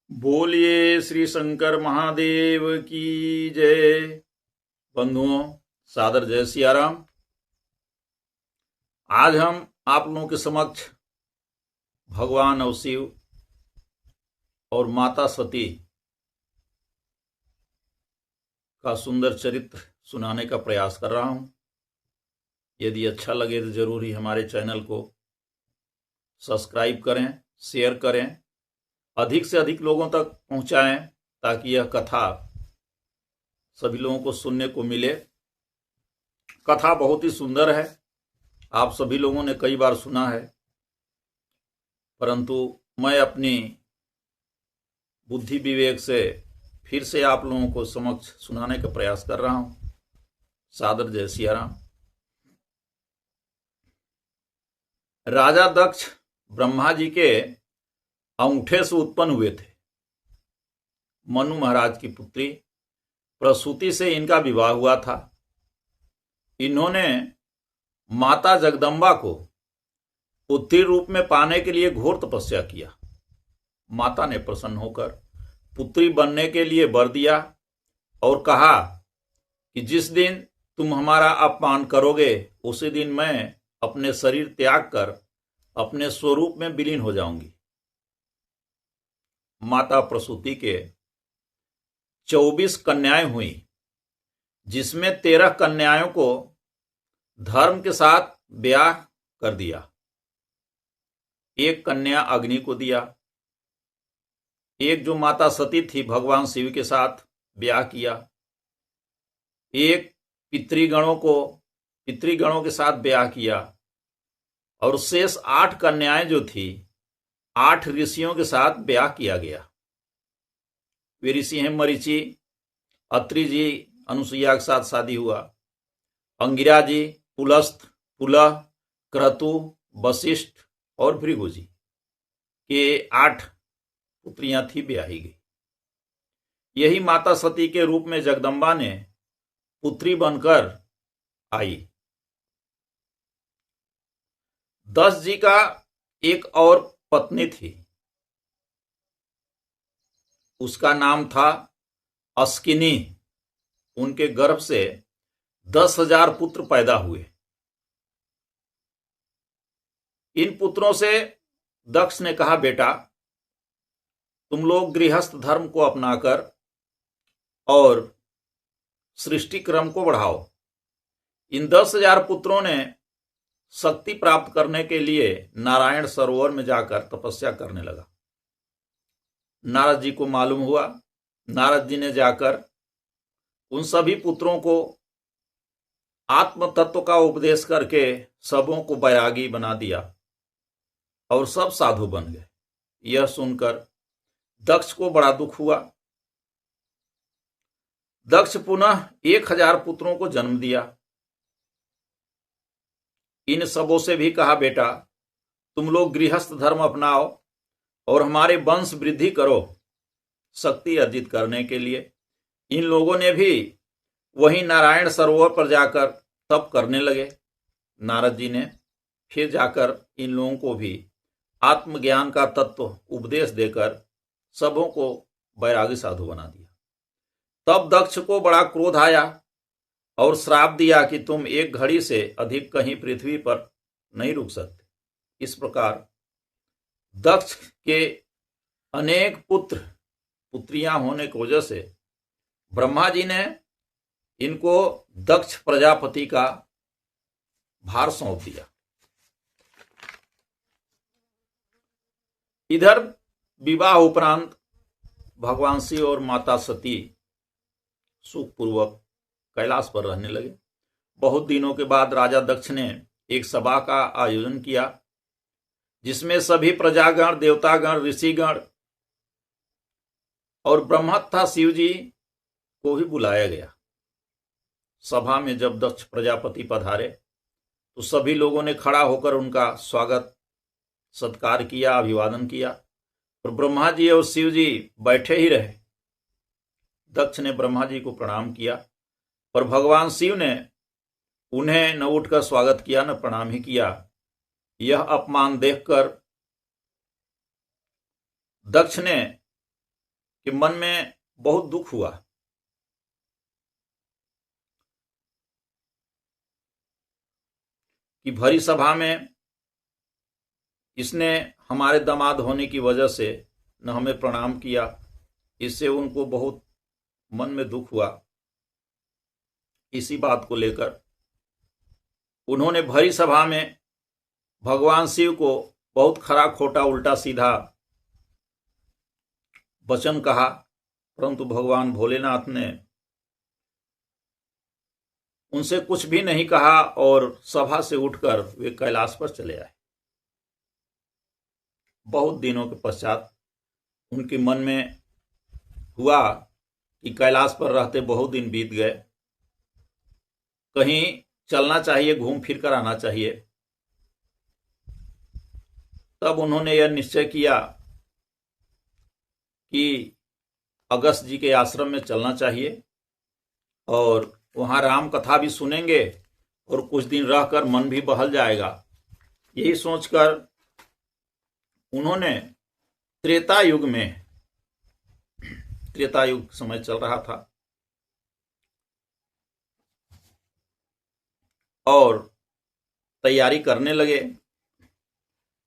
बोलिए श्री शंकर महादेव की जय। बंधुओं, सादर जय सियाराम। आज हम आप लोगों के समक्ष भगवान और शिव और माता सती का सुंदर चरित्र सुनाने का प्रयास कर रहा हूं। यदि अच्छा लगे तो जरूर ही हमारे चैनल को सब्सक्राइब करें, शेयर करें, अधिक से अधिक लोगों तक पहुंचाएं ताकि यह कथा सभी लोगों को सुनने को मिले। कथा बहुत ही सुंदर है, आप सभी लोगों ने कई बार सुना है, परंतु मैं अपनी बुद्धि विवेक से फिर से आप लोगों को समक्ष सुनाने का प्रयास कर रहा हूं। सादर जय सियाराम। राजा दक्ष ब्रह्मा जी के अंगूठे से उत्पन्न हुए थे। मनु महाराज की पुत्री प्रसूति से इनका विवाह हुआ था। इन्होंने माता जगदम्बा को पुत्री रूप में पाने के लिए घोर तपस्या किया। माता ने प्रसन्न होकर पुत्री बनने के लिए वर दिया और कहा कि जिस दिन तुम हमारा अपमान करोगे उसी दिन मैं अपने शरीर त्याग कर अपने स्वरूप में विलीन हो जाऊंगी। माता प्रसूति के 24 कन्याएं हुई, जिसमें 13 कन्याओं को धर्म के साथ ब्याह कर दिया। एक कन्या अग्नि को दिया, एक जो माता सती थी भगवान शिव के साथ ब्याह किया, एक पितृगणों के साथ ब्याह किया, और शेष 8 कन्याएं जो थी 8 ऋषियों के साथ ब्याह किया गया। वे ऋषि हैं मरीचि, अत्रि जी, अनुसुईया के साथ शादी हुआ, अंगिरा जी, पुलस्त्य, पुलह, क्रतु, वशिष्ठ और भृगु जी के 8 पुत्रियां थी, ब्याही गई। यही माता सती के रूप में जगदम्बा ने पुत्री बनकर आई। दक्ष जी का एक और पत्नी थी, उसका नाम था अस्किनी। उनके गर्भ से 10,000 पुत्र पैदा हुए। इन पुत्रों से दक्ष ने कहा, बेटा तुम लोग गृहस्थ धर्म को अपनाकर और सृष्टि क्रम को बढ़ाओ। इन 10,000 पुत्रों ने शक्ति प्राप्त करने के लिए नारायण सरोवर में जाकर तपस्या करने लगा। नारद जी को मालूम हुआ। नारद जी ने जाकर उन सभी पुत्रों को आत्म तत्व का उपदेश करके सबों को बैरागी बना दिया और सब साधु बन गए। यह सुनकर दक्ष को बड़ा दुख हुआ। दक्ष पुनः 1000 पुत्रों को जन्म दिया। इन सबों से भी कहा, बेटा तुम लोग गृहस्थ धर्म अपनाओ और हमारे वंश वृद्धि करो शक्ति अर्जित करने के लिए। इन लोगों ने भी वही नारायण सरोवर पर जाकर तप करने लगे। नारद जी ने फिर जाकर इन लोगों को भी आत्मज्ञान का तत्व उपदेश देकर सबों को बैरागी साधु बना दिया। तब दक्ष को बड़ा क्रोध आया और श्राप दिया कि तुम एक घड़ी से अधिक कहीं पृथ्वी पर नहीं रुक सकते। इस प्रकार दक्ष के अनेक पुत्रियां होने की वजह से ब्रह्मा जी ने इनको दक्ष प्रजापति का भार सौंप दिया। इधर विवाह उपरांत भगवान शिव और माता सती सुखपूर्वक कैलाश पर रहने लगे। बहुत दिनों के बाद राजा दक्ष ने एक सभा का आयोजन किया, जिसमें सभी प्रजागण, देवतागण, ऋषिगण और ब्रह्मत्था शिव जी को भी बुलाया गया। सभा में जब दक्ष प्रजापति पधारे तो सभी लोगों ने खड़ा होकर उनका स्वागत सत्कार किया, अभिवादन किया, और ब्रह्मा जी और शिव जी बैठे ही रहे। दक्ष ने ब्रह्मा जी को प्रणाम किया, पर भगवान शिव ने उन्हें न उठकर स्वागत किया न प्रणाम ही किया। यह अपमान देखकर दक्ष ने कि मन में बहुत दुख हुआ कि भरी सभा में इसने हमारे दामाद होने की वजह से न हमें प्रणाम किया। इससे उनको बहुत मन में दुख हुआ। इसी बात को लेकर उन्होंने भरी सभा में भगवान शिव को बहुत खरा खोटा उल्टा सीधा वचन कहा, परंतु भगवान भोलेनाथ ने उनसे कुछ भी नहीं कहा और सभा से उठकर वे कैलाश पर चले आए। बहुत दिनों के पश्चात उनके मन में हुआ कि कैलाश पर रहते बहुत दिन बीत गए, कहीं चलना चाहिए, घूम फिर कर आना चाहिए। तब उन्होंने यह निश्चय किया कि अगस्त जी के आश्रम में चलना चाहिए और वहां राम कथा भी सुनेंगे और कुछ दिन रहकर मन भी बहल जाएगा। यही सोचकर उन्होंने त्रेता युग समय चल रहा था और तैयारी करने लगे।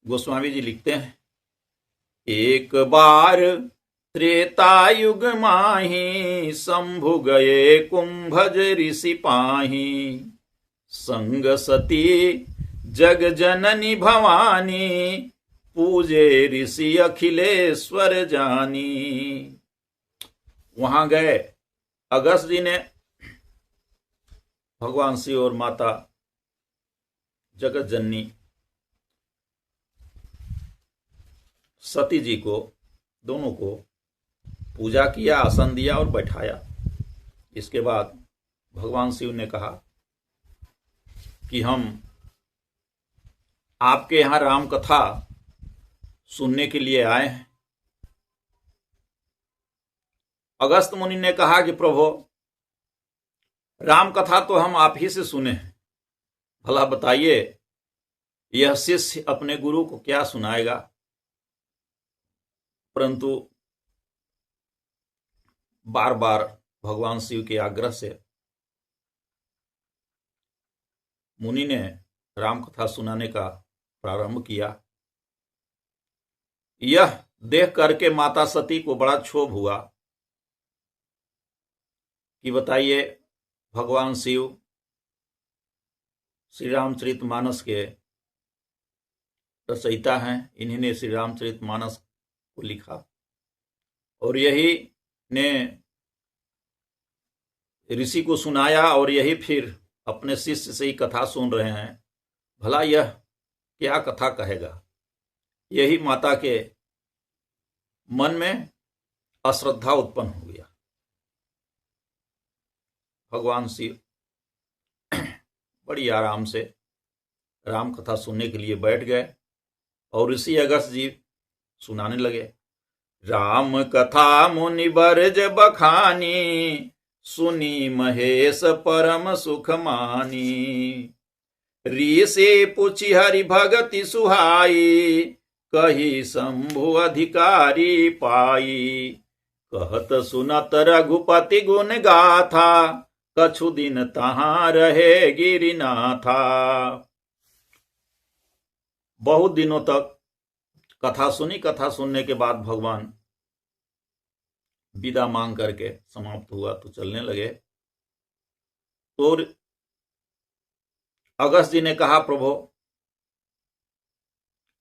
गोस्वामी जी लिखते हैं, एक बार त्रेता युग माही शंभु गए कुंभज ऋषि पाही संग सती जग जननी भवानी पूजे ऋषि अखिलेश्वर जानी। वहां गए अगस्त जी ने भगवान शिव और माता जगत जननी सती जी को दोनों को पूजा किया, आसन दिया और बैठाया। इसके बाद भगवान शिव ने कहा कि हम आपके यहां राम कथा सुनने के लिए आए हैं। अगस्त मुनि ने कहा कि प्रभु, राम कथा तो हम आप ही से सुने हैं, भला बताइए यह शिष्य अपने गुरु को क्या सुनाएगा। परंतु बार बार भगवान शिव के आग्रह से मुनि ने राम कथा सुनाने का प्रारंभ किया। यह देख करके माता सती को बड़ा क्षोभ हुआ कि बताइए, भगवान शिव श्री रामचरितमानस के रचयिता हैं, इन्हीं ने श्री रामचरितमानस को लिखा और यही ने ऋषि को सुनाया और यही फिर अपने शिष्य से ही कथा सुन रहे हैं। भला यह क्या कथा कहेगा। यही माता के मन में अश्रद्धा उत्पन्न हो गया। भगवान शिव बड़ी आराम से राम कथा सुनने के लिए बैठ गए और ऋषि अगस्त जी सुनाने लगे। राम कथा मुनि बरज बखानी सुनी महेश परम सुख मानी ऋषि पूछी हरि भगति सुहाई कही शंभु अधिकारी पाई कहत सुनत रघुपति गुण गाथा कछु दिन तहां रहे गिरिनाथा। बहुत दिनों तक कथा सुनी। कथा सुनने के बाद भगवान विदा मांग करके समाप्त हुआ तो चलने लगे। तो अगस्त जी ने कहा, प्रभु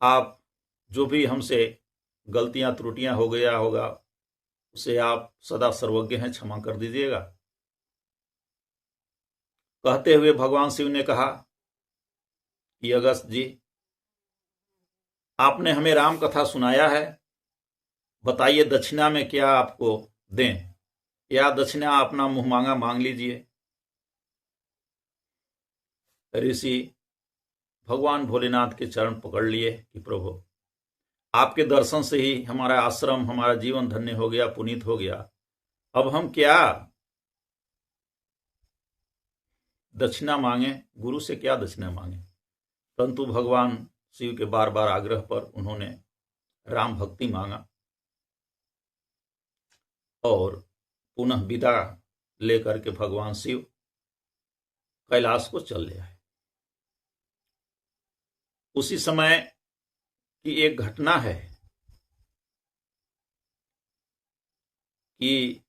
आप जो भी हमसे गलतियां त्रुटियां हो गया होगा उसे आप सदा सर्वज्ञ हैं, क्षमा कर दीजिएगा। कहते हुए भगवान शिव ने कहा कि अगस्त जी, आपने हमें राम कथा सुनाया है, बताइए दक्षिणा में क्या आपको दें, या दक्षिणा अपना मुंह मांगा मांग लीजिए। ऋषि भगवान भोलेनाथ के चरण पकड़ लिए कि प्रभु, आपके दर्शन से ही हमारा आश्रम, हमारा जीवन धन्य हो गया, पुनीत हो गया। अब हम क्या दक्षिणा मांगे, गुरु से क्या दक्षिणा मांगे। परंतु भगवान शिव के बार बार आग्रह पर उन्होंने राम भक्ति मांगा। और पुनः विदा लेकर के भगवान शिव कैलाश को चल ले आए। उसी समय की एक घटना है कि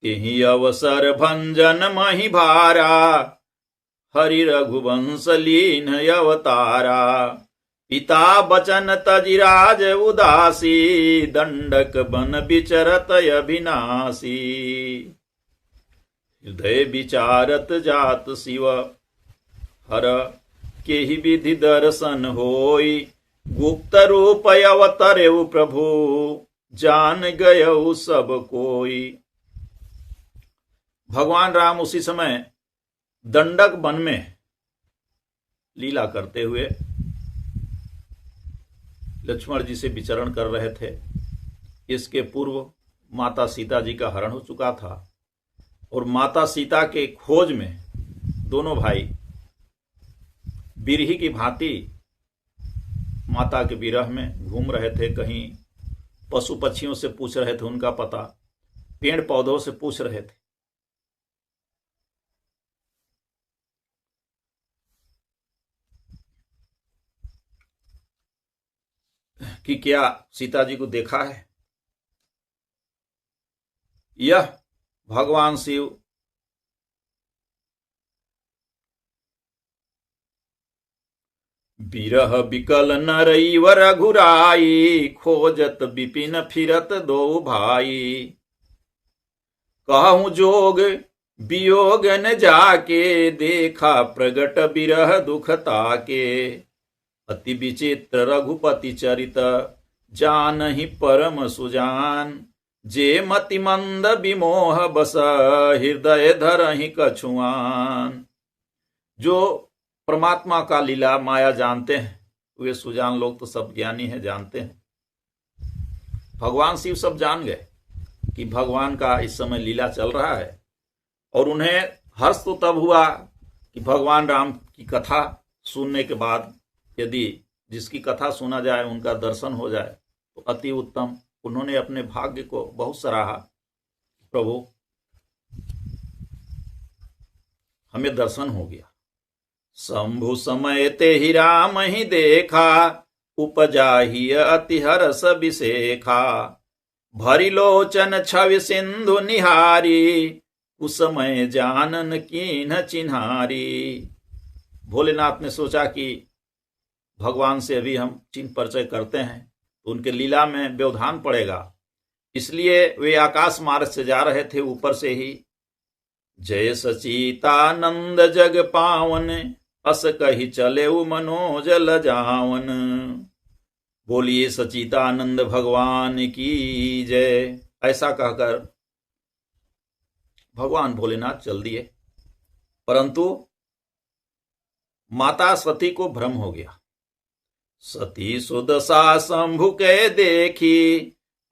तेहि अवसर भंजन मही भारा, हरि रघुवंश लीन अवतारा। पिता बचन तजिराज उदासी, दंडक बन विचरत अविनाशी। हृदय विचारत जात शिव, हर केहि विधि दर्शन होई। गुप्त रूप अवतरेउ प्रभु, जान गयउ सब कोई। भगवान राम उसी समय दंडक वन में लीला करते हुए लक्ष्मण जी से विचरण कर रहे थे। इसके पूर्व माता सीता जी का हरण हो चुका था और माता सीता के खोज में दोनों भाई बिरही की भांति माता के विरह में घूम रहे थे। कहीं पशु पक्षियों से पूछ रहे थे उनका पता, पेड़ पौधों से पूछ रहे थे। कि क्या सीता जी को देखा है। यह भगवान शिव बिरह बिकल नरई रघुराई, खोजत विपिन फिरत दो भाई। कहूं जोग वियोग न जाके, देखा प्रगट बिरह दुख ताके। अति विचित्र रघुपति चरित, जानहि परम सुजान। जे मति मंद विमोह बस, हृदय धरहि कछुआन। जो परमात्मा का लीला माया जानते हैं वे सुजान लोग तो सब ज्ञानी हैं, जानते हैं। भगवान शिव सब जान गए कि भगवान का इस समय लीला चल रहा है और उन्हें हर्ष तो तब हुआ कि भगवान राम की कथा सुनने के बाद यदि जिसकी कथा सुना जाए उनका दर्शन हो जाए तो अति उत्तम। उन्होंने अपने भाग्य को बहुत सराहा, प्रभु हमें दर्शन हो गया। शंभु समय ते ही राम ही देखा, उपजा ही अति हरस विशेखा। भरी लोचन छवि सिंधु निहारी, कुसमय जानन कीन्ह चिन्हारी। भोलेनाथ ने सोचा कि भगवान से अभी हम चिन्ह परिचय करते हैं तो उनके लीला में व्यवधान पड़ेगा, इसलिए वे आकाश मार्ग से जा रहे थे ऊपर से ही। जय सचितानंद जग पावन, अस कही चले मनोज लजावन। बोलिए सचितानंद भगवान की जय। ऐसा कहकर भगवान भोलेनाथ चल दिए, परंतु माता सती को भ्रम हो गया। सती सुदशा शंभु के देखी,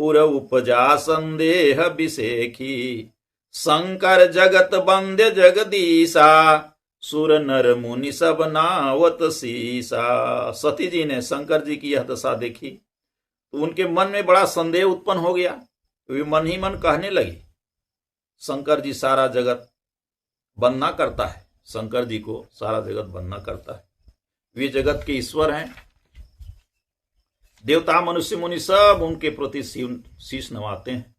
पुर उपजा संदेह विशेखी। शंकर जगत बंद्य जगदीशा, सुर नर मुनि सब नावत सीसा। सती जी ने शंकर जी की यह दशा देखी तो उनके मन में बड़ा संदेह उत्पन्न हो गया। वे मन ही मन कहने लगी, शंकर जी सारा जगत वंदना करता है, शंकर जी को सारा जगत वंदना करता है, वे जगत के ईश्वर हैं। देवता मनुष्य मुनि सब उनके प्रति शीश नवाते हैं।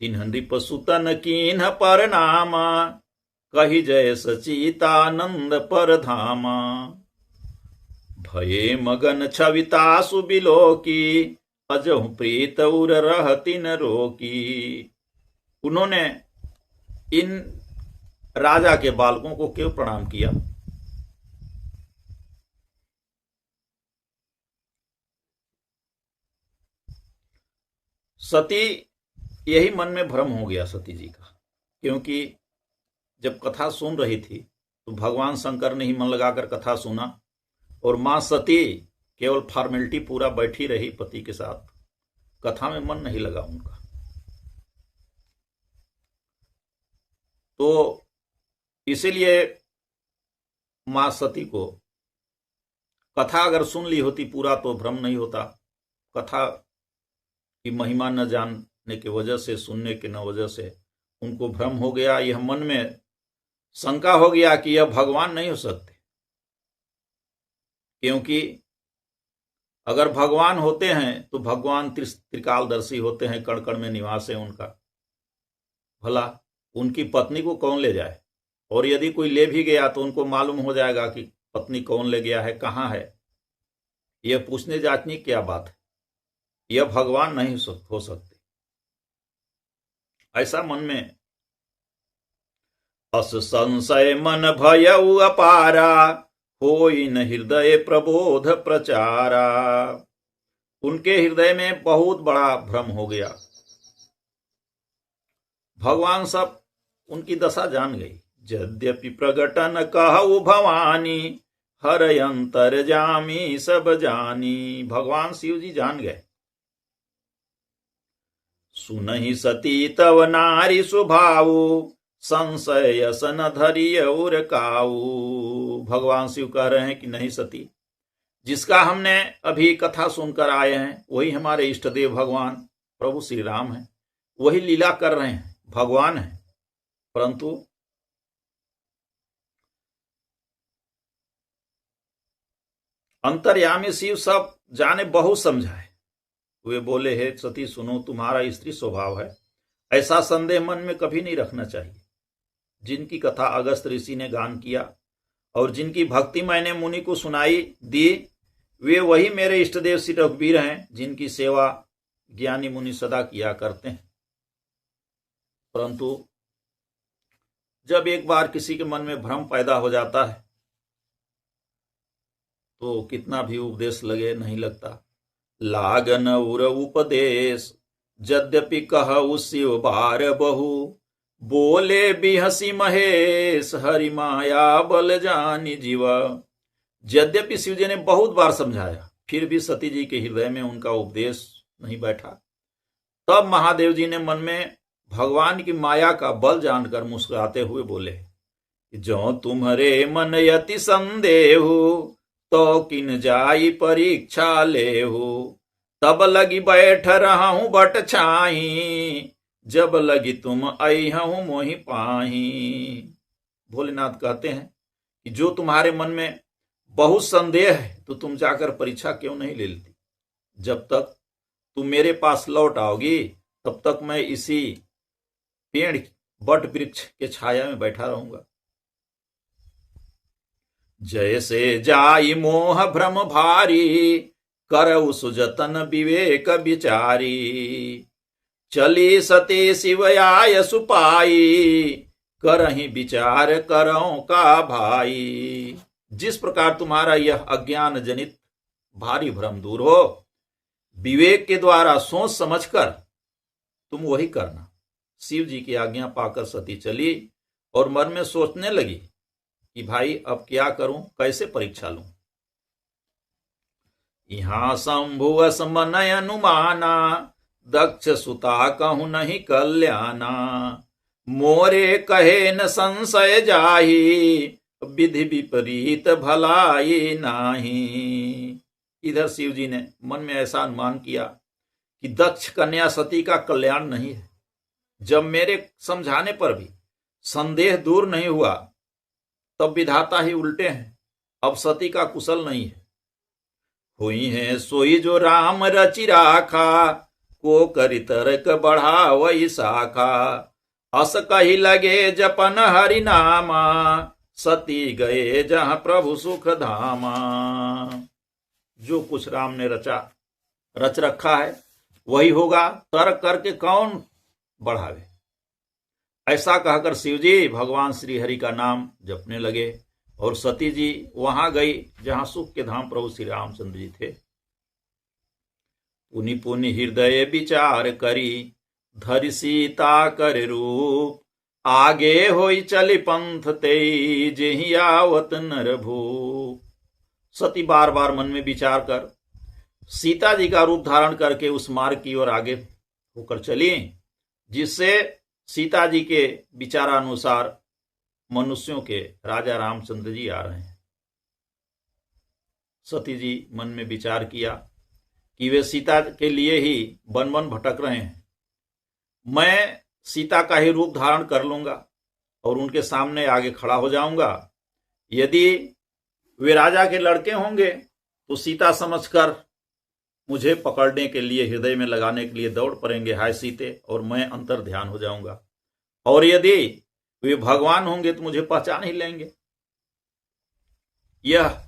तिन्ह नृप सुतन कीन्ह परनामा, कही जय सचितानंद परधामा। भये मगन छविता सुबिलोकी, अजहु प्रीत उर रहति न रोकी। उन्होंने इन राजा के बालकों को क्यों प्रणाम किया? सती यही मन में भ्रम हो गया सती जी का, क्योंकि जब कथा सुन रही थी तो भगवान शंकर ने ही मन लगाकर कथा सुना और मां सती केवल फॉर्मेलिटी पूरा बैठी रही पति के साथ, कथा में मन नहीं लगा उनका। तो इसीलिए मां सती को कथा अगर सुन ली होती पूरा तो भ्रम नहीं होता। कथा की महिमा न जानने की वजह से, सुनने के न वजह से उनको भ्रम हो गया। यह मन में शंका हो गया कि यह भगवान नहीं हो सकते, क्योंकि अगर भगवान होते हैं तो भगवान त्रिकालदर्शी होते हैं, कण कण में निवास है उनका। भला उनकी पत्नी को कौन ले जाए, और यदि कोई ले भी गया तो उनको मालूम हो जाएगा कि पत्नी कौन ले गया है, कहाँ है। यह पूछने जांचने क्या बात है, यह भगवान नहीं हो सकते। ऐसा मन में अस संशय मन भयउ अपारा, होई न हृदय प्रबोध प्रचारा। उनके हृदय में बहुत बड़ा भ्रम हो गया। भगवान सब उनकी दशा जान गई। यद्यपि प्रगटन कहु भवानी, हर अंतर जामी सब जानी। भगवान शिव जी जान गए। सुनहि सती तव नारी स्वभाव, संशय सन धरिय उर काऊ। भगवान शिव कह रहे हैं कि नहीं सती, जिसका हमने अभी कथा सुनकर आए हैं वही हमारे इष्ट देव भगवान प्रभु श्री राम हैं, वही लीला कर रहे हैं, भगवान हैं। परंतु अंतर्यामी शिव सब जाने, बहुत समझाए। वे बोले, हे सती सुनो, तुम्हारा स्त्री स्वभाव है, ऐसा संदेह मन में कभी नहीं रखना चाहिए। जिनकी कथा अगस्त ऋषि ने गान किया और जिनकी भक्ति मैंने मुनि को सुनाई दी, वे वही मेरे इष्टदेव श्री रघुवीर हैं, जिनकी सेवा ज्ञानी मुनि सदा किया करते हैं। परंतु जब एक बार किसी के मन में भ्रम पैदा हो जाता है तो कितना भी उपदेश लगे नहीं लगता। लागन उर उपदेश, यद्यपि कहु शिव बार बहु, बोले बिहसी महेश, हरि माया बल जानी जीवा। यद्यपि शिव जी ने बहुत बार समझाया, फिर भी सती जी के हृदय में उनका उपदेश नहीं बैठा। तब महादेव जी ने मन में भगवान की माया का बल जानकर मुस्कुराते हुए बोले, जो तुम्हारे मन यति संदेहु, तो किन जाई परीक्षा लेहु। तब लगी बैठ रहा हूं बट छाही, जब लगी तुम आई हूं मोहि पाही। भोलेनाथ कहते हैं कि जो तुम्हारे मन में बहुत संदेह है तो तुम जाकर परीक्षा क्यों नहीं ले लेती। जब तक तुम मेरे पास लौट आओगी तब तक मैं इसी पेड़ बट वृक्ष के छाया में बैठा रहूंगा। जैसे जाई मोह भ्रम भारी, करऊ सुजतन विवेक विचारी। चली सती शिव आय सुपाई, करहि विचार करो का भाई। जिस प्रकार तुम्हारा यह अज्ञान जनित भारी भ्रम दूर हो, विवेक के द्वारा सोच समझकर तुम वही करना। शिव जी की आज्ञा पाकर सती चली और मन में सोचने लगी कि भाई अब क्या करूं, कैसे परीक्षा लूं। यहां शंभु असमनय अनुमाना, दक्ष सुता कहूं नहीं कल्याणा। मोरे कहे न संशय जाही, विधि विपरीत भलाई नाही। इधर शिव जी ने मन में ऐसा अनुमान किया कि दक्ष कन्या सती का कल्याण नहीं है। जब मेरे समझाने पर भी संदेह दूर नहीं हुआ तब विधाता ही उल्टे हैं, अब सती का कुशल नहीं है। हुई है सोई जो राम रचि राखा, को करि तर्क बढ़ावई शाखा। अस कही लगे जपन हरि नामा, सती गए जहां प्रभु सुख धामा। जो कुछ राम ने रच रखा है वही होगा, तर्क करके कौन बढ़ावे। ऐसा कहकर शिवजी भगवान श्री हरि का नाम जपने लगे और सती जी वहां गई जहां सुख के धाम प्रभु श्री रामचंद्र जी थे। पुनि पुनि हृदय विचार करी, धरि सीता कर रूप। आगे होई चली पंथ तेई, जेहि आवत नर भूप। सती बार बार मन में विचार कर सीता जी का रूप धारण करके उस मार्ग की ओर आगे होकर चली, जिससे सीता जी के विचारानुसार मनुष्यों के राजा रामचंद्र जी आ रहे हैं। सती जी मन में विचार किया कि वे सीता के लिए ही वन वन भटक रहे हैं। मैं सीता का ही रूप धारण कर लूंगा और उनके सामने आगे खड़ा हो जाऊंगा। यदि वे राजा के लड़के होंगे तो सीता समझकर मुझे पकड़ने के लिए, हृदय में लगाने के लिए दौड़ पड़ेंगे, हाय सीते, और मैं अंतर ध्यान हो जाऊंगा। और यदि वे भगवान होंगे तो मुझे पहचान ही लेंगे। यह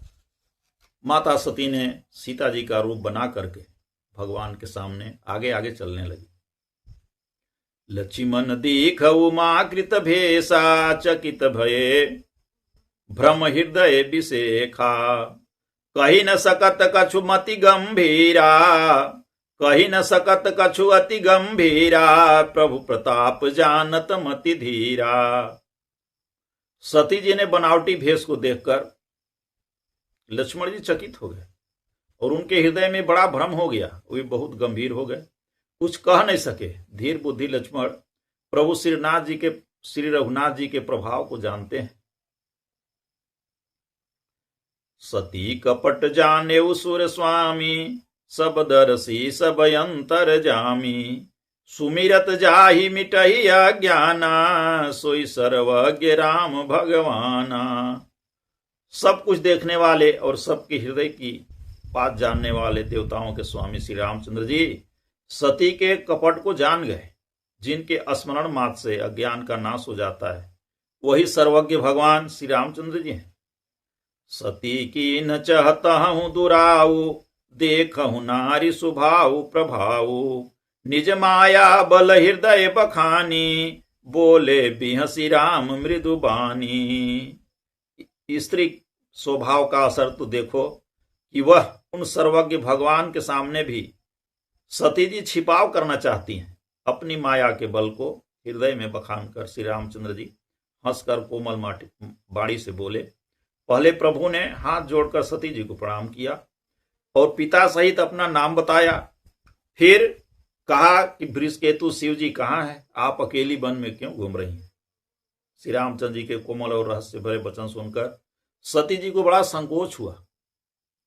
माता सती ने सीता जी का रूप बना करके भगवान के सामने आगे आगे चलने लगी। लक्ष्मण दीखऊ माकृत भेषा चकित भये भ्रम हृदय विषेखा कही न सकत कछु मति गंभीरा कही न सकत कछु अति गंभीरा प्रभु प्रताप जानत मति धीरा। सती जी ने बनावटी भेष को देखकर लक्ष्मण जी चकित हो गए और उनके हृदय में बड़ा भ्रम हो गया। वे बहुत गंभीर हो गए, कुछ कह नहीं सके। धीर बुद्धि लक्ष्मण प्रभु श्री रघुनाथ जी के प्रभाव को जानते हैं। सती कपट जाने सुर स्वामी सब दरसी सब अंतर जामी सुमिरत जाहि मिटहि अज्ञाना सोई सर्वज्ञ राम भगवाना। सब कुछ देखने वाले और सबके हृदय की बात जानने वाले देवताओं के स्वामी श्री रामचंद्र जी सती के कपट को जान गए। जिनके स्मरण मात्र से अज्ञान का नाश हो जाता है वही सर्वज्ञ भगवान श्री रामचंद्र जी हैं। सती की न चाहता हूं दुराऊ देखहु नारी सुभाऊ प्रभाऊ निज माया बल हृदय बखानी बोले बिहसी राम मृदु बानी। स्त्री स्वभाव का असर तो देखो कि वह उन सर्वज्ञ भगवान के सामने भी सती जी छिपाव करना चाहती हैं। अपनी माया के बल को हृदय में बखान कर श्री रामचंद्र जी हंसकर कोमल बाणी से बोले। पहले प्रभु ने हाथ जोड़कर सती जी को प्रणाम किया और पिता सहित अपना नाम बताया। फिर कहा कि बृषकेतु शिव जी कहाँ है, आप अकेली वन में क्यों घूम रही हैं। श्री रामचंद्र जी के कोमल और रहस्य भरे वचन सुनकर सती जी को बड़ा संकोच हुआ।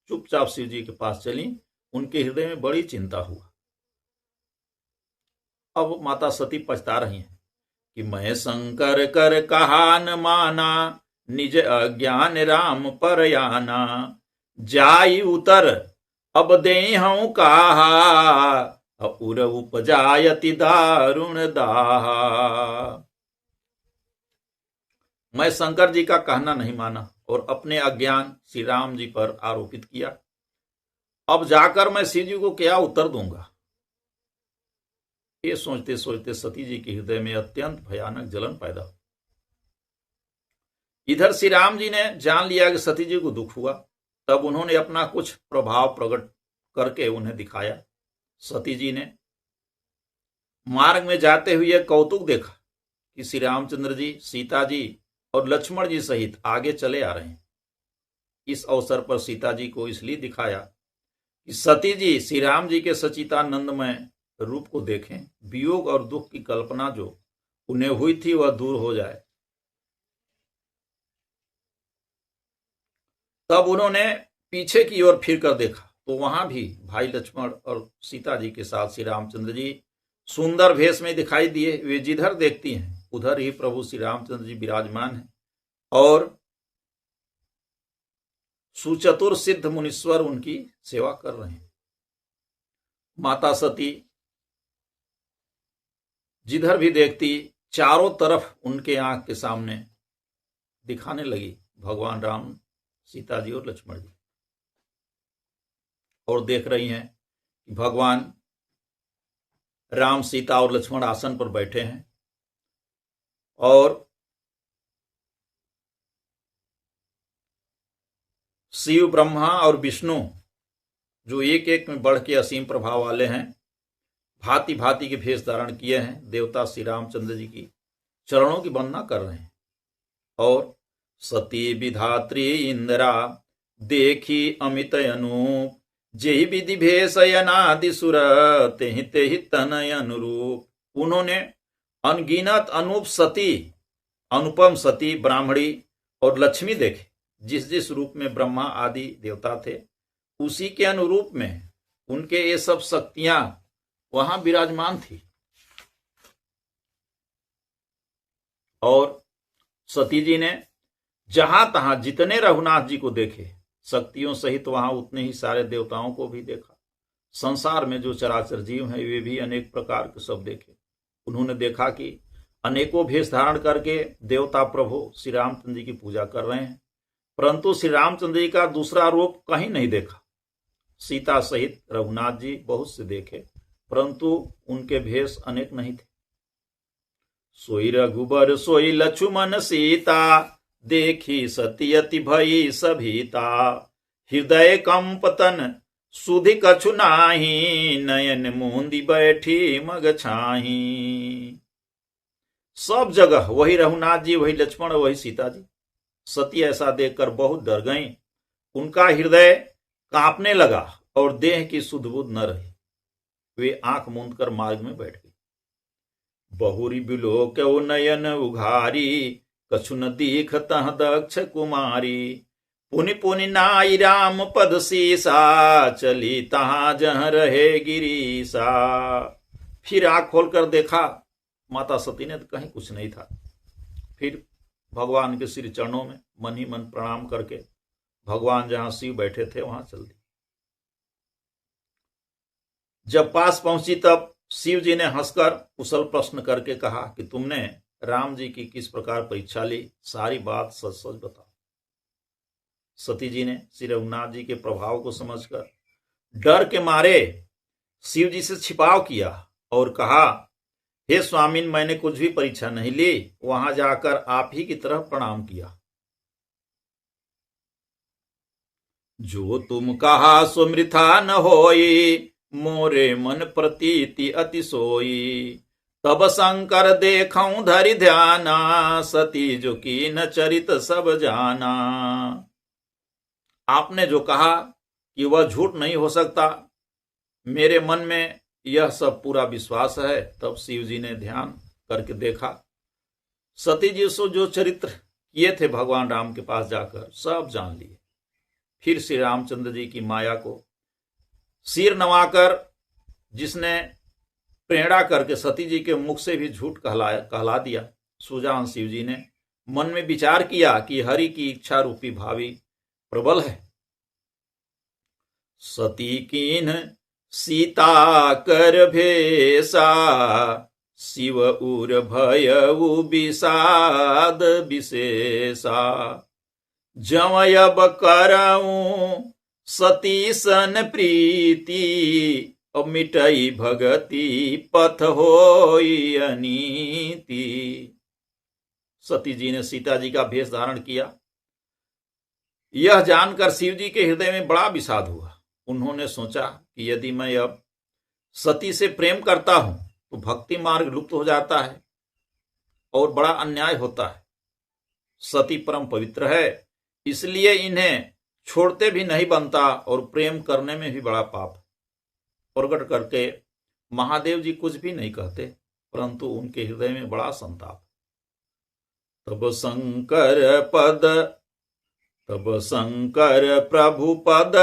चुपचाप शिव जी के पास चली। उनके हृदय में बड़ी चिंता हुआ। अब माता सती पछता रही हैं कि मैं शंकर कर कहा न माना निज अज्ञान राम पर याना जाई उतर अब दे हूं कहा उर उपजायति दारुण दाहा। मैं शंकर जी का कहना नहीं माना और अपने अज्ञान श्री राम जी पर आरोपित किया। अब जाकर मैं शिव जी को क्या उत्तर दूंगा। ये सोचते सोचते सती जी के हृदय में अत्यंत भयानक जलन पैदा हुई। इधर श्री राम जी ने जान लिया कि सती जी को दुख हुआ। तब उन्होंने अपना कुछ प्रभाव प्रकट करके उन्हें दिखाया। सती जी ने मार्ग में जाते हुए कौतुक देखा कि श्री रामचंद्र जी, सीता जी और लक्ष्मण जी सहित आगे चले आ रहे हैं। इस अवसर पर सीता जी को इसलिए दिखाया कि सती जी श्री राम जी के सचितानंदमय रूप को देखें, वियोग और दुख की कल्पना जो उन्हें हुई थी वह दूर हो जाए। तब उन्होंने पीछे की ओर फिर कर देखा तो वहां भी भाई लक्ष्मण और सीता जी के साथ श्री रामचंद्र जी सुंदर भेष में दिखाई दिए। वे जिधर देखती हैं उधर ही प्रभु श्री रामचंद्र जी विराजमान हैं और सुचतुर सिद्ध मुनीश्वर उनकी सेवा कर रहे हैं। माता सती जिधर भी देखती चारों तरफ उनके आंख के सामने दिखाने लगी भगवान राम, सीता जी और लक्ष्मण जी, और देख रही हैं कि भगवान राम, सीता और लक्ष्मण आसन पर बैठे हैं और शिव, ब्रह्मा और विष्णु जो एक एक में बढ़ के असीम प्रभाव वाले हैं, भांति भांति के भेष धारण किए हैं, देवता श्री रामचंद्र जी की चरणों की वंदना कर रहे हैं। और सती विधात्री इंदिरा देखी अमित अनूप जेहि विधि भेषयनादि सुर तेहि तेहि तनय अनुरूप। उन्होंने अनगिनत अनूप सती, अनुपम सती, ब्राह्मणी और लक्ष्मी देखे। जिस जिस रूप में ब्रह्मा आदि देवता थे उसी के अनुरूप में उनके ये सब शक्तियां वहां विराजमान थी। और सती जी ने जहां तहां जितने रघुनाथ जी को देखे, शक्तियों सहित वहां उतने ही सारे देवताओं को भी देखा। संसार में जो चराचर जीव हैं वे भी अनेक प्रकार के सब देखे। उन्होंने देखा कि अनेकों भेष धारण करके देवता प्रभु श्री रामचंद्र जी की पूजा कर रहे हैं, परंतु श्री रामचंद्र जी का दूसरा रूप कहीं नहीं देखा। सीता सहित रघुनाथ जी बहुत से देखे, परंतु उनके भेष अनेक नहीं थे। सोई रघुबर सोई लक्ष्मण सीता, देखी सती अति भई सभीता। हृदय कंपतन सुधि कछु नाही, नयन मूंदी बैठी मग छाही। सब जगह वही रघुनाथ जी, वही लक्ष्मण, वही सीता जी। सती ऐसा देखकर बहुत डर गईं। उनका हृदय कांपने लगा और देह की सुध बुध न रही। वे आंख मूंद कर मार्ग में बैठ गई। बहुरी बिलोक नयन उघारी, कछु न दीखतः दक्ष कुमारी। पुनि पुनि नाई राम पद सीसा, चली तहां जहां रहे गिरीसा। फिर आंख खोलकर देखा माता सती ने तो कहीं कुछ नहीं था। फिर भगवान के श्री चरणों में मन ही मन प्रणाम करके भगवान जहां शिव बैठे थे वहां चल दी। जब पास पहुंची तब शिव जी ने हंसकर कुशल प्रश्न करके कहा कि तुमने राम जी की किस प्रकार परीक्षा ली, सारी बात सच सच बताओ। सती जी ने श्री रघुनाथ जी के प्रभाव को समझकर डर के मारे शिव जी से छिपाव किया और कहा, हे स्वामिन, मैंने कुछ भी परीक्षा नहीं ली, वहां जाकर आप ही की तरफ प्रणाम किया। जो तुम कहा सो मृथा न होई, मोरे मन प्रतीति अति सोई। तब शंकर देखऊं धरि ध्याना, सती जो की न चरित सब जाना। आपने जो कहा कि वह झूठ नहीं हो सकता, मेरे मन में यह सब पूरा विश्वास है। तब शिव जी ने ध्यान करके देखा, सती जी से जो चरित्र किए थे भगवान राम के पास जाकर सब जान लिए। फिर श्री रामचंद्र जी की माया को सिर नवाकर, जिसने प्रेरणा करके सती जी के मुख से भी झूठ कहला दिया, सुजान शिव जी ने मन में विचार किया कि हरि की इच्छा रूपी भावी प्रबल है। सती कीन सीता कर भेसा, शिव उर भयउ विषाद विशेषा। जमयब करऊं सती सन प्रीति, मिटई भगति पथ होई अनीति। सती जी ने सीता जी का भेष धारण किया। यह जानकर शिव जी के हृदय में बड़ा विषाद हुआ। उन्होंने सोचा कि यदि मैं अब सती से प्रेम करता हूं तो भक्ति मार्ग लुप्त हो जाता है और बड़ा अन्याय होता है। सती परम पवित्र है, इसलिए इन्हें छोड़ते भी नहीं बनता और प्रेम करने में भी बड़ा पाप। प्रकट करके महादेव जी कुछ भी नहीं कहते, परंतु उनके हृदय में बड़ा संताप। तब शंकर प्रभु पद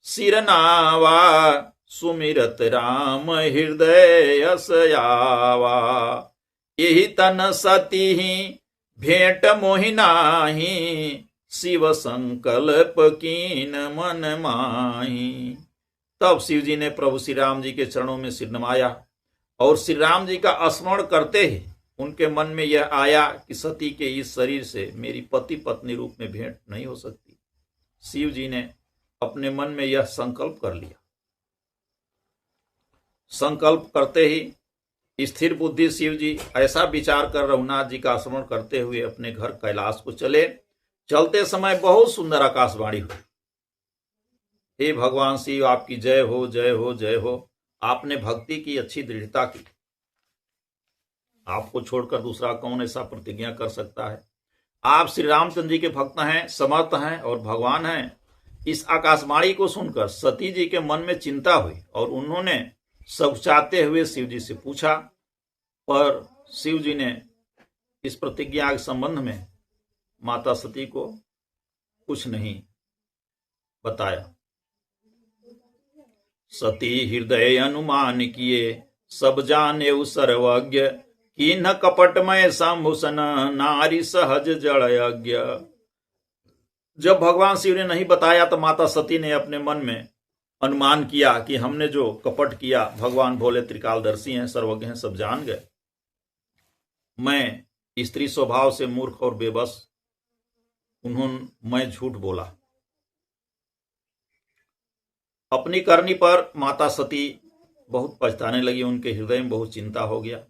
सिरनावा, सुमिरत राम हृदय असयावा। यही तन सती ही भेंट मोहिनाही, शिव संकल्प कीन मन माही। तब शिव जी ने प्रभु श्री राम जी के चरणों में सिर नवाया और श्री राम जी का स्मरण करते ही उनके मन में यह आया कि सती के इस शरीर से मेरी पति पत्नी रूप में भेंट नहीं हो सकती। शिव जी ने अपने मन में यह संकल्प कर लिया। संकल्प करते ही स्थिर बुद्धि शिव जी ऐसा विचार कर रघुनाथ जी का स्मरण करते हुए अपने घर कैलाश को चले। चलते समय बहुत सुंदर आकाशवाणी हुई, हे भगवान शिव, आपकी जय हो, जय हो, जय हो। आपने भक्ति की अच्छी दृढ़ता की। आपको छोड़कर दूसरा कौन ऐसा प्रतिज्ञा कर सकता है। आप श्री रामचंद्र जी के भक्त हैं, समर्थ हैं और भगवान हैं। इस आकाशवाणी को सुनकर सती जी के मन में चिंता हुई और उन्होंने सकुचाते हुए शिव जी से पूछा, पर शिव जी ने इस प्रतिज्ञा के संबंध में माता सती को कुछ नहीं बताया। सती हृदय अनुमान किए, सब जाने सर्वज्ञ, की न कपटमय शंभुसन, नारी सहज जड़यज्ञ। जब भगवान शिव ने नहीं बताया तो माता सती ने अपने मन में अनुमान किया कि हमने जो कपट किया, भगवान भोले त्रिकालदर्शी हैं, सर्वज्ञ हैं, सब जान गए। मैं स्त्री स्वभाव से मूर्ख और बेबस, मैं झूठ बोला। अपनी करनी पर माता सती बहुत पछताने लगी। उनके हृदय में बहुत चिंता हो गया,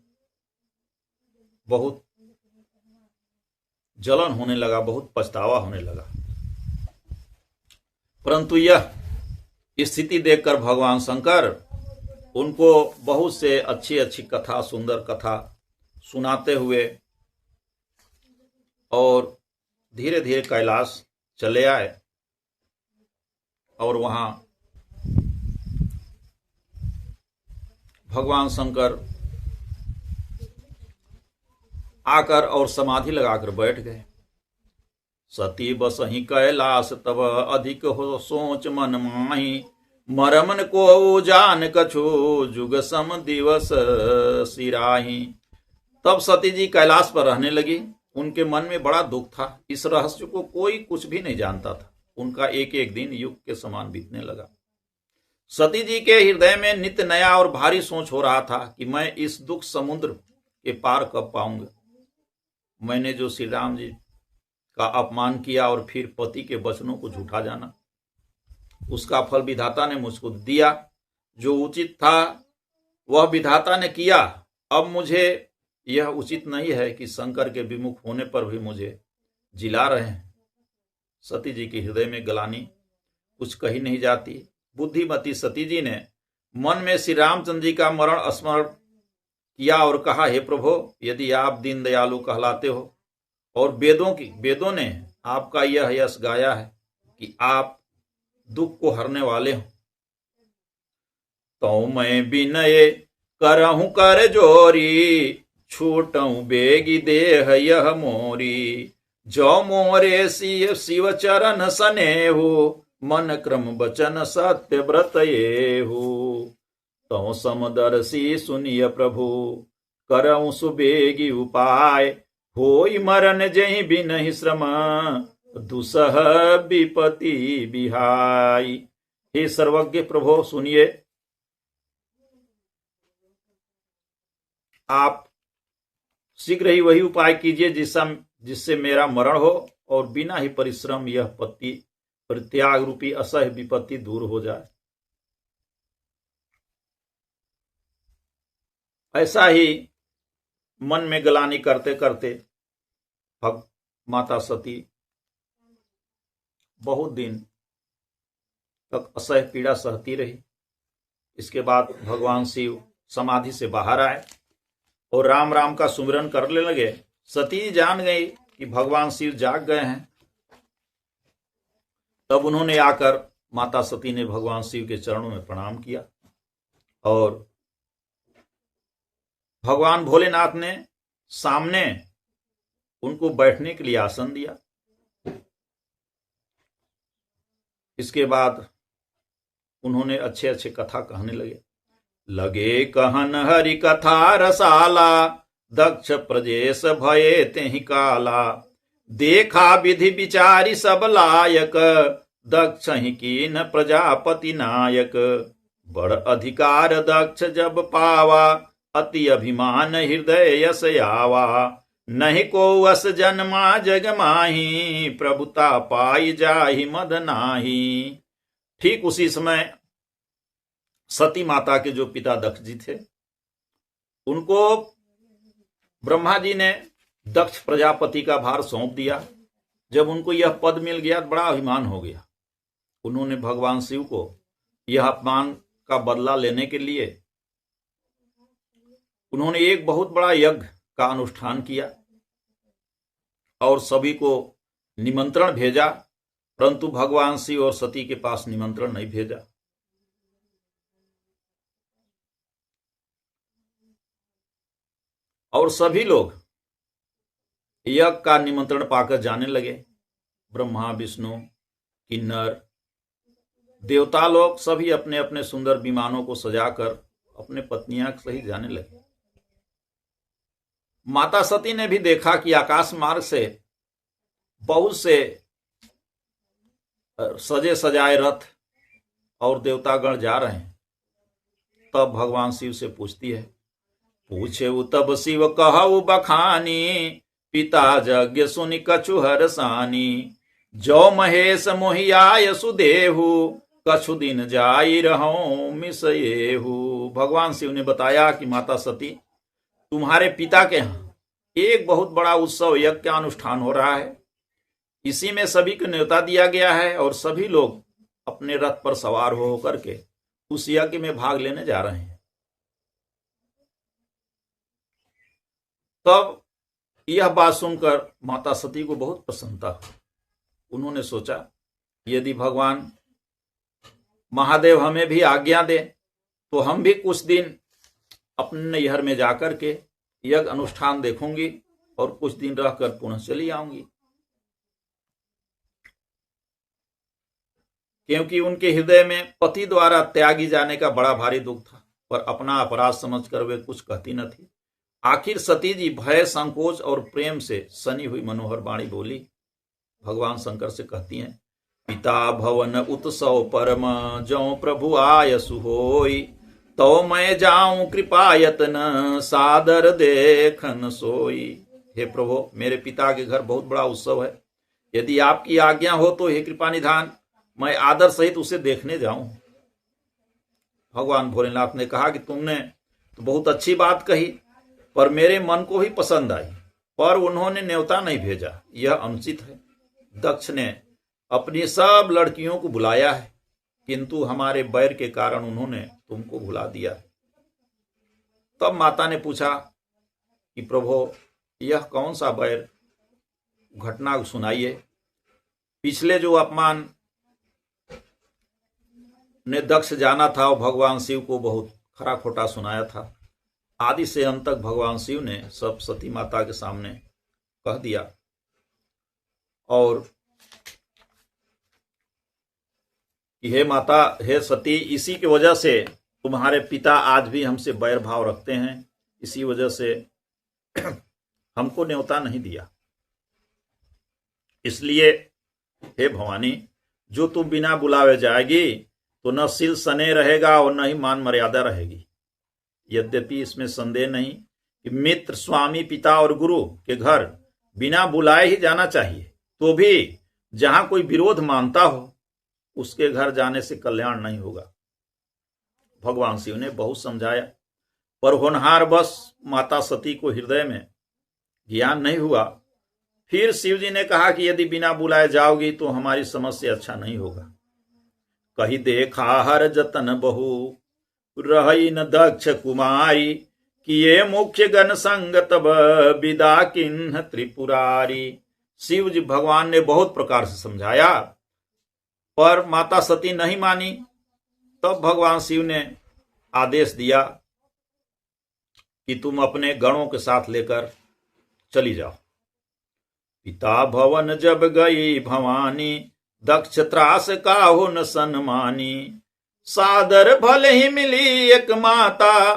बहुत जलन होने लगा, बहुत पछतावा होने लगा। परंतु यह स्थिति देखकर भगवान शंकर उनको बहुत से अच्छी अच्छी कथा, सुंदर कथा सुनाते हुए और धीरे धीरे कैलाश चले आए। और वहां भगवान शंकर आकर और समाधि लगाकर बैठ गए। सती बसहि कैलाश तब, अधिक हो सोच मन माही, मरमन को जान कछु, जुग सम दिवस सिराही। तब सती जी कैलाश पर रहने लगी। उनके मन में बड़ा दुख था। इस रहस्य को कोई कुछ भी नहीं जानता था। उनका एक एक दिन युग के समान बीतने लगा। सती जी के हृदय में नित्य नया और भारी सोच हो रहा था कि मैं इस दुख समुद्र के पार कब पाऊंगा। मैंने जो श्री राम जी का अपमान किया और फिर पति के वचनों को झूठा जाना, उसका फल विधाता ने मुझको दिया। जो उचित था वह विधाता ने किया। अब मुझे यह उचित नहीं है कि शंकर के विमुख होने पर भी मुझे जिला रहे हैं। सती जी के हृदय में गलानी कुछ कही नहीं जाती। बुद्धिमती सती जी ने मन में श्री रामचंद्र जी का मरण स्मरण किया और कहा, हे प्रभु, यदि आप दीन दयालु कहलाते हो और वेदों ने आपका यह यश गाया है कि आप दुख को हरने वाले हो, तो मैं विनय करहूं कर जोरी, छूटऊं बेगी देह यह मोरी। जो मोरे शिव चरण सनेहु, मन क्रम बचन सत्य व्रत येहु। तो समदर्शी सुनिय प्रभु, करऊं सुबेगी उपाय, होई मरन जहि बिनहि श्रम, दुसह विपति बिहाई। हे सर्वज्ञ प्रभु, सुनिए, आप शीघ्र ही वही उपाय कीजिए जिससे मेरा मरण हो और बिना ही परिश्रम यह परित्याग रूपी असह्य विपत्ति दूर हो जाए। ऐसा ही मन में गलानी करते करते माता सती बहुत दिन तक असह्य पीड़ा सहती रही। इसके बाद भगवान शिव समाधि से बाहर आए और राम राम का सुमिरन करने लगे। सती जान गई कि भगवान शिव जाग गए हैं। तब उन्होंने आकर माता सती ने भगवान शिव के चरणों में प्रणाम किया और भगवान भोलेनाथ ने सामने उनको बैठने के लिए आसन दिया। इसके बाद उन्होंने अच्छे अच्छे कथा कहने लगे कहन हरि कथा रसाला, दक्ष प्रजेश भये तेहि काला। देखा विधि विचारी सब लायक, दक्ष ही कीन प्रजापति नायक। बड़ अधिकार दक्ष जब पावा, अति अभिमान हृदय यस आवा। नहीं को वस जन्मा जग माही, प्रभुता पाई जाहि मद नाही। ठीक उसी समय सती माता के जो पिता दक्ष जी थे, उनको ब्रह्मा जी ने दक्ष प्रजापति का भार सौंप दिया। जब उनको यह पद मिल गया तो बड़ा अभिमान हो गया। उन्होंने भगवान शिव को यह अपमान का बदला लेने के लिए उन्होंने एक बहुत बड़ा यज्ञ का अनुष्ठान किया और सभी को निमंत्रण भेजा, परंतु भगवान शिव और सती के पास निमंत्रण नहीं भेजा। और सभी लोग यज्ञ का निमंत्रण पाकर जाने लगे। ब्रह्मा, विष्णु, किन्नर, देवता लोग सभी अपने अपने सुंदर विमानों को सजाकर अपने पत्नियां सहित जाने लगे। माता सती ने भी देखा कि आकाश मार्ग से बहुत से सजे सजाए रथ और देवतागण जा रहे हैं। तब भगवान शिव से पूछती है, पूछे तब शिव कहु बखानी, पिता यज्ञ सुनि कछु हरसानी। जो महेश मोहियाय सुदेहु, कछु दिन जाई रहूं मिसयेहु। भगवान शिव ने बताया कि माता सती, तुम्हारे पिता के यहाँ एक बहुत बड़ा उत्सव यज्ञ का अनुष्ठान हो रहा है। इसी में सभी को न्योता दिया गया है और सभी लोग अपने रथ पर सवार हो करके उस यज्ञ में भाग लेने जा रहे हैं। तब यह बात सुनकर माता सती को बहुत प्रसन्नता हुई। उन्होंने सोचा, यदि भगवान महादेव हमें भी आज्ञा दे तो हम भी कुछ दिन अपने नैहर में जाकर के यज्ञ अनुष्ठान देखूंगी और कुछ दिन रहकर पुनः चली आऊंगी। क्योंकि उनके हृदय में पति द्वारा त्यागी जाने का बड़ा भारी दुख था, पर अपना अपराध समझकर वे कुछ कहती न थी। आखिर सती जी भय, संकोच और प्रेम से सनी हुई मनोहर वाणी बोली। भगवान शंकर से कहती हैं, पिता भवन उत्सव परम, जौ प्रभु आयसु होई। तो मैं जाऊं कृपा यतन, सादर देखन सोई। हे प्रभु, मेरे पिता के घर बहुत बड़ा उत्सव है। यदि आपकी आज्ञा हो तो हे कृपा निधान, मैं आदर सहित उसे देखने जाऊं। भगवान भोलेनाथ ने कहा कि तुमने तो बहुत अच्छी बात कही, पर मेरे मन को ही पसंद आई, पर उन्होंने न्योता नहीं भेजा, यह अनुचित है। दक्ष ने अपनी सब लड़कियों को बुलाया है, किंतु हमारे बैर के कारण उन्होंने तुमको भुला दिया है। तब माता ने पूछा कि प्रभु, यह कौन सा बैर, घटना सुनाइए। पिछले जो अपमान ने दक्ष जाना था और भगवान शिव को बहुत खरा खोटा सुनाया था, आदि से अंत तक भगवान शिव ने सब सती माता के सामने कह दिया। और हे माता, हे सती, इसी की वजह से तुम्हारे पिता आज भी हमसे बैर भाव रखते हैं। इसी वजह से हमको न्योता नहीं दिया। इसलिए हे भवानी, जो तुम बिना बुलावे जाएगी तो न सिल सने रहेगा और न ही मान मर्यादा रहेगी। यद्यपि इसमें संदेह नहीं कि मित्र, स्वामी, पिता और गुरु के घर बिना बुलाए ही जाना चाहिए, तो भी जहां कोई विरोध मानता हो उसके घर जाने से कल्याण नहीं होगा। भगवान शिव ने बहुत समझाया, पर होनहार बस माता सती को हृदय में ज्ञान नहीं हुआ। फिर शिव जी ने कहा कि यदि बिना बुलाए जाओगी तो हमारी समझ से अच्छा नहीं होगा। कही देखा हर जतन बहु, रही न दक्ष कुमारी। किए मुख्य गण संग तब, विदा किन्ह त्रिपुरारी। शिव जी भगवान ने बहुत प्रकार से समझाया, पर माता सती नहीं मानी। तब भगवान शिव ने आदेश दिया कि तुम अपने गणों के साथ लेकर चली जाओ। पिता भवन जब गई भवानी, दक्ष त्रास काहु न सन्मानी। सादर भले ही मिली एक माता,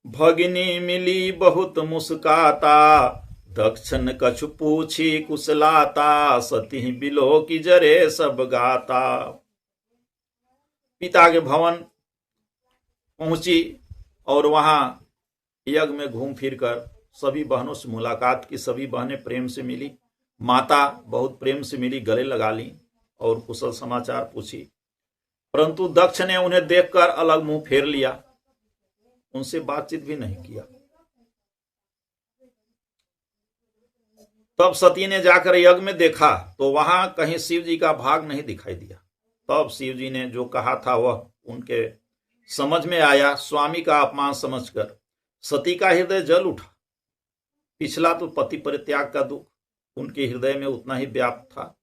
भगिनी मिली बहुत मुस्काता। दक्षन कछु पूछी कुशलाता, सती बिलो की जरे सब गाता। पिता के भवन पहुंची और वहां यज्ञ में घूम फिर कर सभी बहनों से मुलाकात की। सभी बहनें प्रेम से मिली, माता बहुत प्रेम से मिली, गले लगा ली और कुशल समाचार पूछी। परंतु दक्ष ने उन्हें देखकर अलग मुंह फेर लिया, उनसे बातचीत भी नहीं किया। तब सती ने जाकर यज्ञ में देखा तो वहां कहीं शिव जी का भाग नहीं दिखाई दिया। तब शिव जी ने जो कहा था वह उनके समझ में आया। स्वामी का अपमान समझकर सती का हृदय जल उठा। पिछला तो पति परित्याग का दुख उनके हृदय में उतना ही व्याप्त था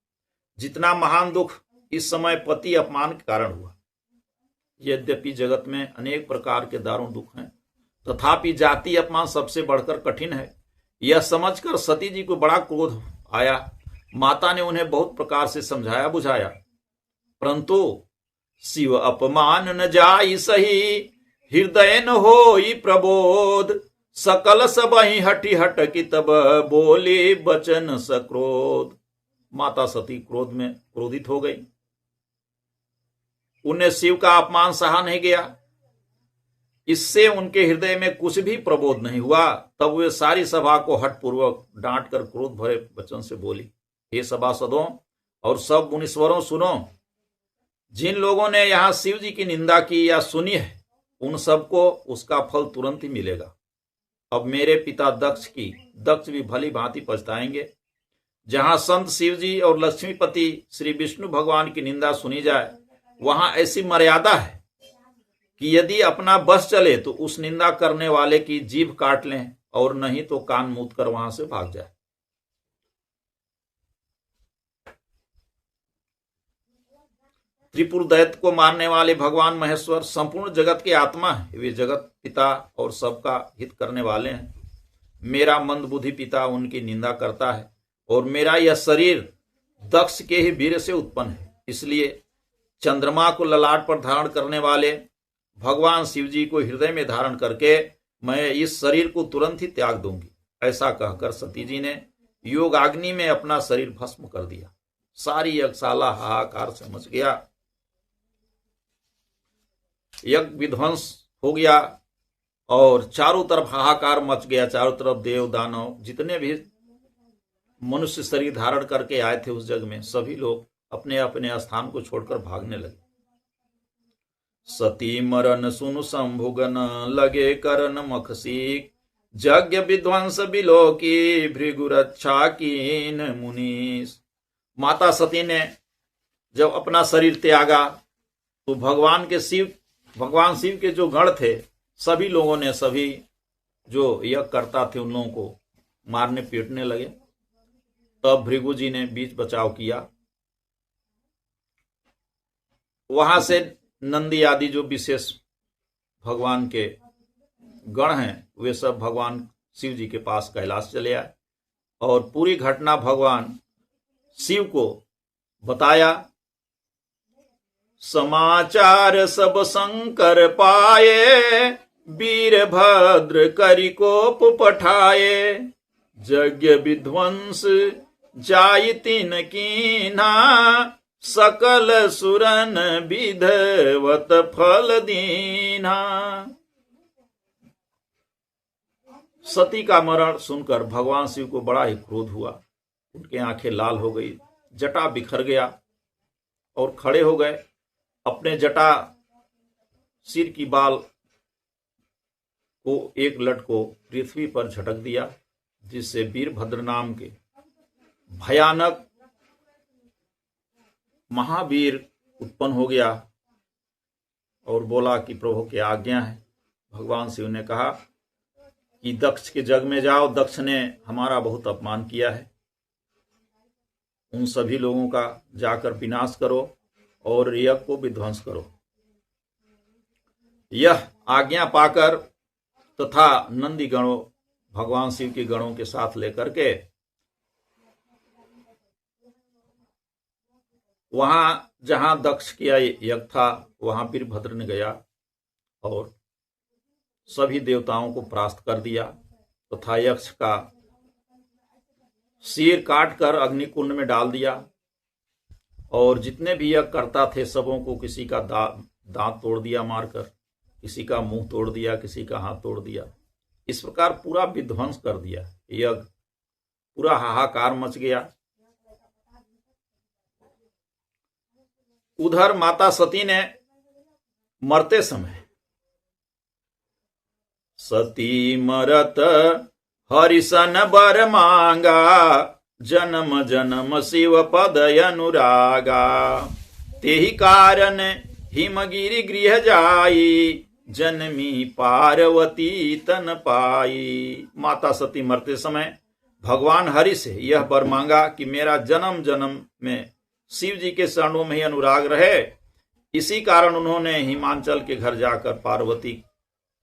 जितना महान दुख इस समय पति अपमान के कारण हुआ। यद्यपि जगत में अनेक प्रकार के दारुण दुख हैं, तथापि जाति अपमान सबसे बढ़कर कठिन है। यह समझकर सती जी को बड़ा क्रोध आया। माता ने उन्हें बहुत प्रकार से समझाया बुझाया, परंतु शिव अपमान न जाई सही, हृदय न होई प्रबोध, सकल सबहि हठी हटकी तब, बोले बचन सक्रोध। माता सती क्रोध में क्रोधित हो गई। उन्हें शिव का अपमान सहा नहीं गया। इससे उनके हृदय में कुछ भी प्रबोध नहीं हुआ। तब वे सारी सभा को हठपूर्वक डांट कर क्रोध भरे वचन से बोली, हे सभासदों और सब मुनीश्वरों, सुनो, जिन लोगों ने यहां शिव जी की निंदा की या सुनी है, उन सबको उसका फल तुरंत ही मिलेगा। अब मेरे पिता दक्ष भी भली भांति पछताएंगे। जहां संत शिव जी और लक्ष्मीपति श्री विष्णु भगवान की निंदा सुनी जाए, वहां ऐसी मर्यादा है कि यदि अपना बस चले तो उस निंदा करने वाले की जीभ काट लें, और नहीं तो कान मूंद कर वहां से भाग जाए। त्रिपुर दैत्य को मारने वाले भगवान महेश्वर संपूर्ण जगत के आत्मा है। वे जगत पिता और सबका हित करने वाले हैं। मेरा मंदबुद्धि पिता उनकी निंदा करता है, और मेरा यह शरीर दक्ष के ही वीर से उत्पन्न है। इसलिए चंद्रमा को ललाट पर धारण करने वाले भगवान शिव जी को हृदय में धारण करके मैं इस शरीर को तुरंत ही त्याग दूंगी। ऐसा कहकर सती जी ने योगाग्नि में अपना शरीर भस्म कर दिया। सारी यज्ञशाला हाहाकार से मच गया। यज्ञ विध्वंस हो गया और चारों तरफ हाहाकार मच गया। चारों तरफ देव दानव जितने भी मनुष्य शरीर धारण करके आए थे उस जग में, सभी लोग अपने अपने स्थान को छोड़कर भागने लगे। सती मरन सुनु शंभुगन, लगे करन मखसीक, यज्ञ विध्वंस बिलो की, भृगु रक्षा कीन मुनीस। माता सती ने जब अपना शरीर त्यागा तो भगवान शिव के जो गण थे, सभी लोगों ने, सभी जो यज्ञ करता थे, उन लोगों को मारने पीटने लगे। तब भृगु जी ने बीच बचाव किया। वहां से नंदी आदि जो विशेष भगवान के गण हैं, वे सब भगवान शिव जी के पास कैलाश चले आए और पूरी घटना भगवान शिव को बताया। समाचार सब शंकर पाए, वीरभद्र करि कोप पठाए, यज्ञ विध्वंस जाई तिन कीन्हा, सकल सुरन विधवत फल दीना। सती का मरण सुनकर भगवान शिव को बड़ा ही क्रोध हुआ। उनकी आंखें लाल हो गई, जटा बिखर गया और खड़े हो गए। अपने जटा सिर की बाल को एक लट को पृथ्वी पर झटक दिया, जिससे वीरभद्र नाम के भयानक महावीर उत्पन्न हो गया और बोला कि प्रभु की आज्ञा है। भगवान शिव ने कहा कि दक्ष के जग में जाओ, दक्ष ने हमारा बहुत अपमान किया है, उन सभी लोगों का जाकर विनाश करो और यज्ञ को विध्वंस करो। यह आज्ञा पाकर तथा नंदी गणों भगवान शिव के गणों के साथ लेकर के वहां जहां दक्ष किया यज्ञ था, वहां वीरभद्र ने गया और सभी देवताओं को परास्त कर दिया तथा यक्ष का सिर काटकर अग्निकुंड में डाल दिया। और जितने भी यज्ञ करता थे सबों को किसी का दांत तोड़ दिया मारकर, किसी का मुंह तोड़ दिया, किसी का हाथ तोड़ दिया। इस प्रकार पूरा विध्वंस कर दिया यज्ञ। पूरा हाहाकार मच गया। उधर माता सती ने मरते समय सती मरत हरिसन बर मांगा, जन्म जन्म शिव पद अनुरागा, तेहि कारण हिमगिरि गृह जाई, जन्मी पार्वती तन पाई। माता सती मरते समय भगवान हरि से यह वर मांगा कि मेरा जन्म जन्म में शिव जी के शरणों में ही अनुराग रहे। इसी कारण उन्होंने हिमांचल के घर जाकर पार्वती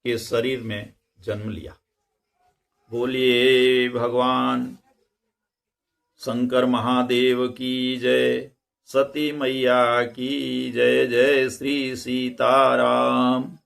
के शरीर में जन्म लिया। बोलिए भगवान शंकर महादेव की जय। सती मैया की जय। जय श्री सीताराम।